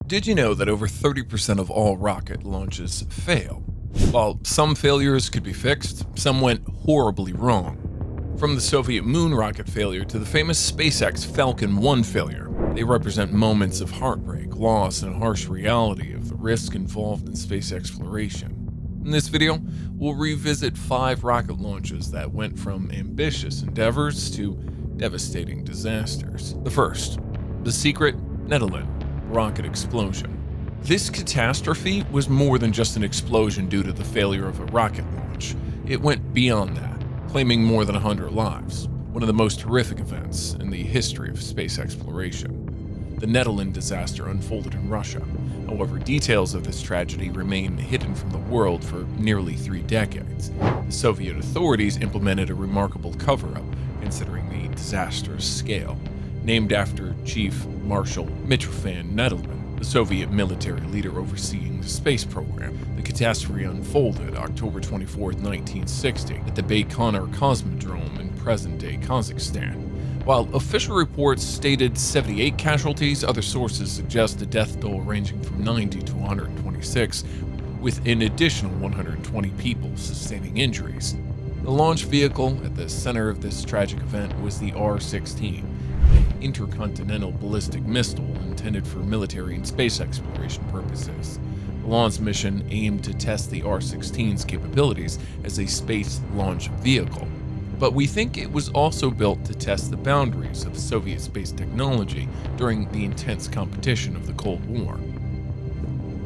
Did you know that over 30% of all rocket launches fail? While some failures could be fixed, some went horribly wrong. From the Soviet moon rocket failure to the famous SpaceX Falcon 1 failure, they represent moments of heartbreak, loss, and harsh reality of the risk involved in space exploration. In this video, we'll revisit 5 rocket launches that went from ambitious endeavors to devastating disasters. The first, the secret Netherlands rocket explosion. This catastrophe was more than just an explosion due to the failure of a rocket launch. It went beyond that, claiming more than 100 lives, one of the most horrific events in the history of space exploration. The Netherlands disaster unfolded in Russia. However, details of this tragedy remain hidden from the world for nearly 3 decades. The Soviet authorities implemented a remarkable cover-up, considering the disaster's scale. Named after Chief Marshal Mitrofan Nedelman, the Soviet military leader overseeing the space program, the catastrophe unfolded October 24, 1960, at the Baikonur Cosmodrome in present-day Kazakhstan. While official reports stated 78 casualties, other sources suggest a death toll ranging from 90 to 126, with an additional 120 people sustaining injuries. The launch vehicle at the center of this tragic event was the R-16, an intercontinental ballistic missile intended for military and space exploration purposes. The launch mission aimed to test the R-16's capabilities as a space launch vehicle, but we think it was also built to test the boundaries of Soviet space technology during the intense competition of the Cold War.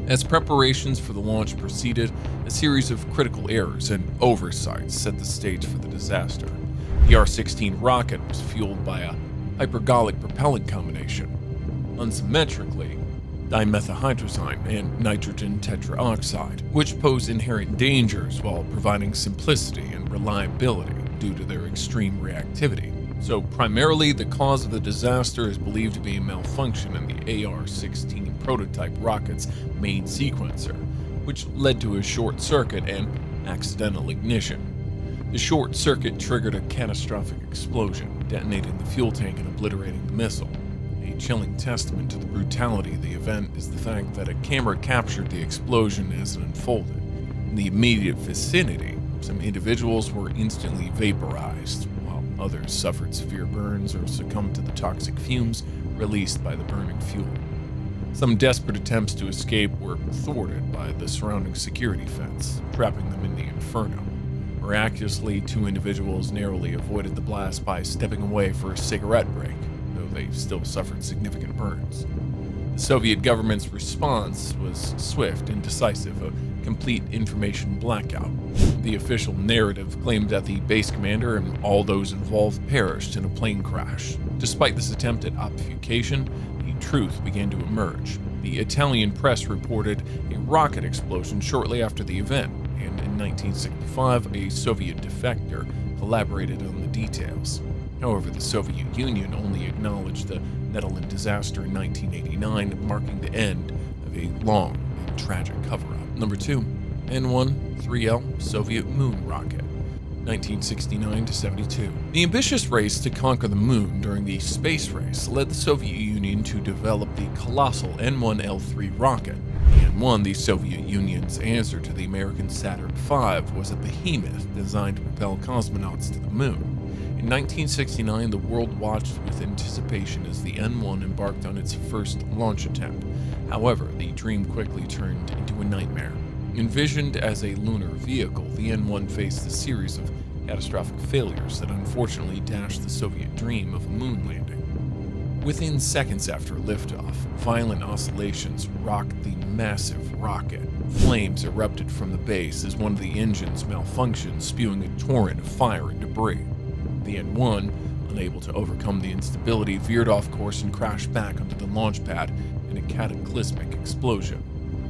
As preparations for the launch proceeded, a series of critical errors and oversights set the stage for the disaster. The R-16 rocket was fueled by a hypergolic propellant combination, unsymmetrically dimethylhydrazine and nitrogen tetraoxide, which pose inherent dangers while providing simplicity and reliability due to their extreme reactivity. So primarily, the cause of the disaster is believed to be a malfunction in the AR-16 prototype rocket's main sequencer, which led to a short circuit and accidental ignition. The short circuit triggered a catastrophic explosion, detonating the fuel tank and obliterating the missile. A chilling testament to the brutality of the event is the fact that a camera captured the explosion as it unfolded. In the immediate vicinity, some individuals were instantly vaporized, while others suffered severe burns or succumbed to the toxic fumes released by the burning fuel. Some desperate attempts to escape were thwarted by the surrounding security fence, trapping them in the inferno. Miraculously, 2 individuals narrowly avoided the blast by stepping away for a cigarette break, though they still suffered significant burns. The Soviet government's response was swift and decisive, a complete information blackout. The official narrative claimed that the base commander and all those involved perished in a plane crash. Despite this attempt at obfuscation, the truth began to emerge. The Italian press reported a rocket explosion shortly after the event, and in 1965, a Soviet defector collaborated on the details. However, the Soviet Union only acknowledged the Netherlands disaster in 1989, marking the end of a long and tragic cover-up. Number 2, N-1-3L Soviet moon rocket, 1969 to 72. The ambitious race to conquer the moon during the space race led the Soviet Union to develop the colossal N-1L3 rocket. The N-1, the Soviet Union's answer to the American Saturn V, was a behemoth designed to propel cosmonauts to the moon. In 1969, the world watched with anticipation as the N-1 embarked on its first launch attempt. However, the dream quickly turned into a nightmare. Envisioned as a lunar vehicle, the N-1 faced a series of catastrophic failures that unfortunately dashed the Soviet dream of a moon landing. Within seconds after liftoff, violent oscillations rocked the massive rocket. Flames erupted from the base as one of the engines malfunctioned, spewing a torrent of fire and debris. The N-1, unable to overcome the instability, veered off course and crashed back onto the launch pad in a cataclysmic explosion.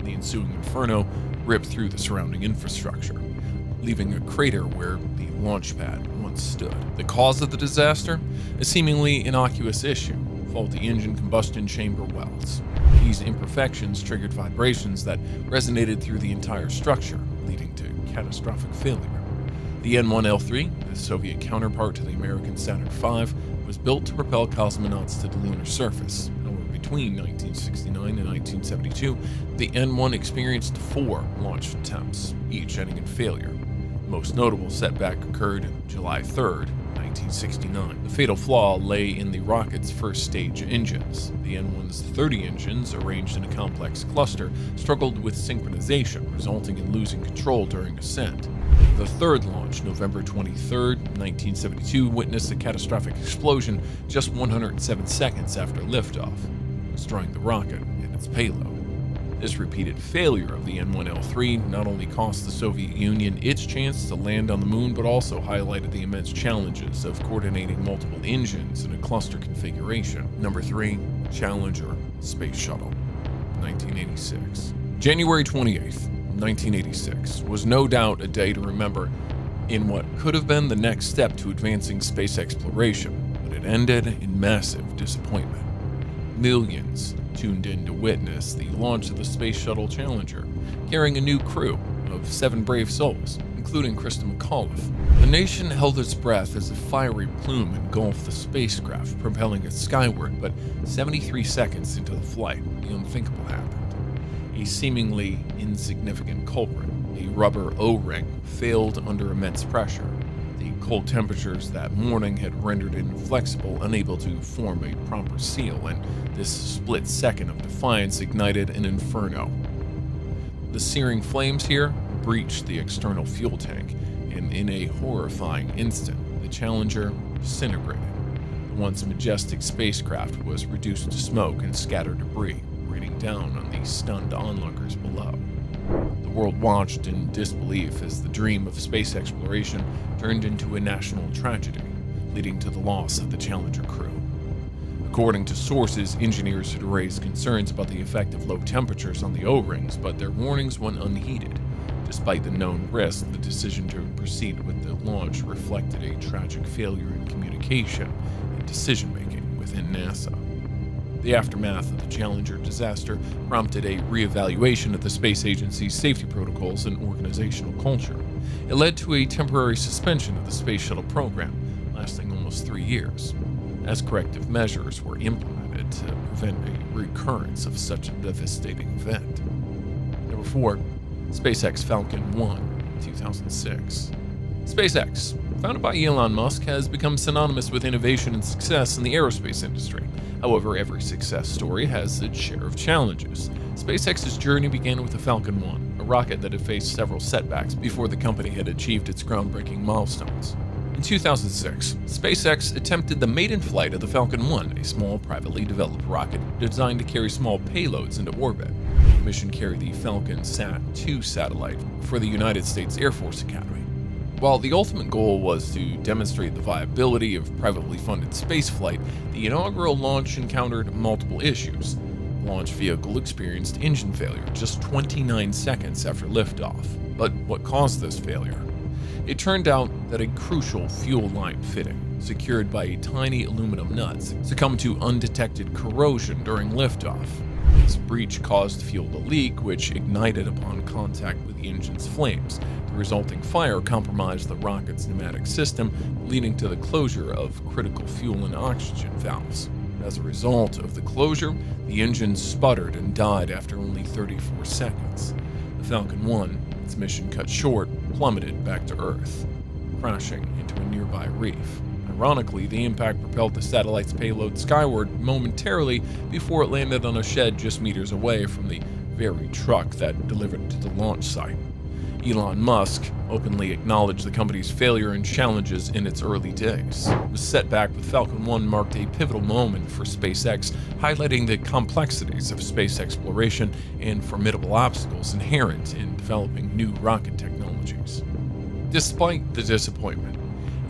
The ensuing inferno ripped through the surrounding infrastructure, leaving a crater where the launch pad once stood. The cause of the disaster? A seemingly innocuous issue: faulty engine combustion chamber welds. These imperfections triggered vibrations that resonated through the entire structure, leading to catastrophic failure. The N-1L3, the Soviet counterpart to the American Saturn V, was built to propel cosmonauts to the lunar surface. However, between 1969 and 1972, the N-1 experienced 4 launch attempts, each ending in failure. The most notable setback occurred July 3rd, 1969. The fatal flaw lay in the rocket's first stage engines. The N-1's 30 engines, arranged in a complex cluster, struggled with synchronization, resulting in losing control during ascent. The third launch, November 23, 1972, witnessed a catastrophic explosion just 107 seconds after liftoff, destroying the rocket and its payload. This repeated failure of the N-1L3 not only cost the Soviet Union its chance to land on the moon, but also highlighted the immense challenges of coordinating multiple engines in a cluster configuration. Number 3, Challenger Space Shuttle, 1986. January 28th, 1986 was no doubt a day to remember in what could have been the next step to advancing space exploration, but it ended in massive disappointment. Millions tuned in to witness the launch of the Space Shuttle Challenger, carrying a new crew of 7 brave souls, including Krista McAuliffe. The nation held its breath as a fiery plume engulfed the spacecraft, propelling it skyward, but 73 seconds into the flight, the unthinkable happened. A seemingly insignificant culprit, a rubber O-ring, failed under immense pressure. The cold temperatures that morning had rendered it inflexible, unable to form a proper seal, and this split second of defiance ignited an inferno. The searing flames here breached the external fuel tank, and in a horrifying instant, the Challenger disintegrated. The once majestic spacecraft was reduced to smoke and scattered debris, raining down on the stunned onlookers below. The world watched in disbelief as the dream of space exploration turned into a national tragedy, leading to the loss of the Challenger crew. According to sources, engineers had raised concerns about the effect of low temperatures on the O-rings, but their warnings went unheeded. Despite the known risk, the decision to proceed with the launch reflected a tragic failure in communication and decision-making within NASA. The aftermath of the Challenger disaster prompted a reevaluation of the space agency's safety protocols and organizational culture. It led to a temporary suspension of the space shuttle program, lasting almost 3 years, as corrective measures were implemented to prevent a recurrence of such a devastating event. Number 4, SpaceX Falcon 1, 2006. SpaceX, founded by Elon Musk, has become synonymous with innovation and success in the aerospace industry. However, every success story has its share of challenges. SpaceX's journey began with the Falcon 1, a rocket that had faced several setbacks before the company had achieved its groundbreaking milestones. In 2006, SpaceX attempted the maiden flight of the Falcon 1, a small privately developed rocket designed to carry small payloads into orbit. The mission carried the Falcon Sat-2 satellite for the United States Air Force Academy. While the ultimate goal was to demonstrate the viability of privately funded spaceflight, the inaugural launch encountered multiple issues. The launch vehicle experienced engine failure just 29 seconds after liftoff. But what caused this failure? It turned out that a crucial fuel line fitting, secured by a tiny aluminum nut, succumbed to undetected corrosion during liftoff. This breach caused fuel to leak, which ignited upon contact with the engine's flames. The resulting fire compromised the rocket's pneumatic system, leading to the closure of critical fuel and oxygen valves. As a result of the closure, the engine sputtered and died after only 34 seconds. The Falcon 1, its mission cut short, plummeted back to Earth, crashing into a nearby reef. Ironically, the impact propelled the satellite's payload skyward momentarily before it landed on a shed just meters away from the very truck that delivered it to the launch site. Elon Musk openly acknowledged the company's failure and challenges in its early days. The setback with Falcon 1 marked a pivotal moment for SpaceX, highlighting the complexities of space exploration and formidable obstacles inherent in developing new rocket technologies. Despite the disappointment,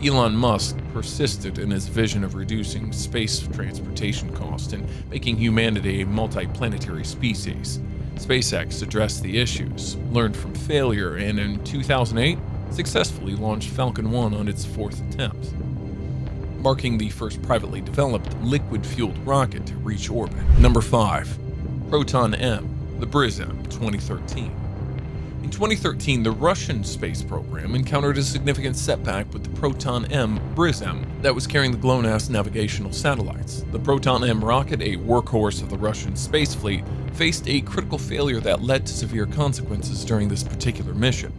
Elon Musk persisted in his vision of reducing space transportation costs and making humanity a multiplanetary species. SpaceX addressed the issues, learned from failure, and in 2008 successfully launched Falcon 1 on its 4th attempt, marking the first privately developed liquid-fueled rocket to reach orbit. Number 5. Proton M, the BrizM 2013. In 2013, the Russian space program encountered a significant setback with the Proton-M BRIS-M that was carrying the GLONASS navigational satellites. The Proton-M rocket, a workhorse of the Russian space fleet, faced a critical failure that led to severe consequences during this particular mission.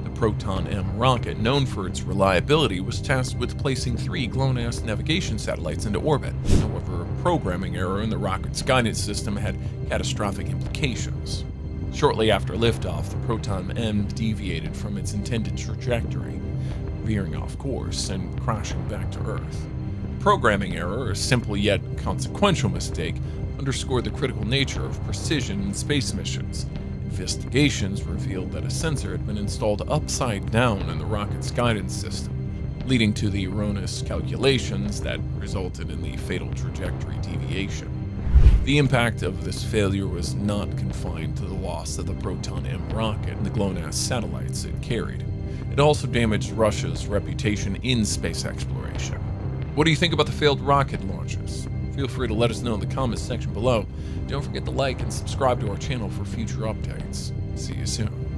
The Proton-M rocket, known for its reliability, was tasked with placing 3 GLONASS navigation satellites into orbit. However, a programming error in the rocket's guidance system had catastrophic implications. Shortly after liftoff, the Proton-M deviated from its intended trajectory, veering off course and crashing back to Earth. The programming error, a simple yet consequential mistake, underscored the critical nature of precision in space missions. Investigations revealed that a sensor had been installed upside down in the rocket's guidance system, leading to the erroneous calculations that resulted in the fatal trajectory deviation. The impact of this failure was not confined to the loss of the Proton-M rocket and the GLONASS satellites it carried. It also damaged Russia's reputation in space exploration. What do you think about the failed rocket launches? Feel free to let us know in the comments section below. Don't forget to like and subscribe to our channel for future updates. See you soon.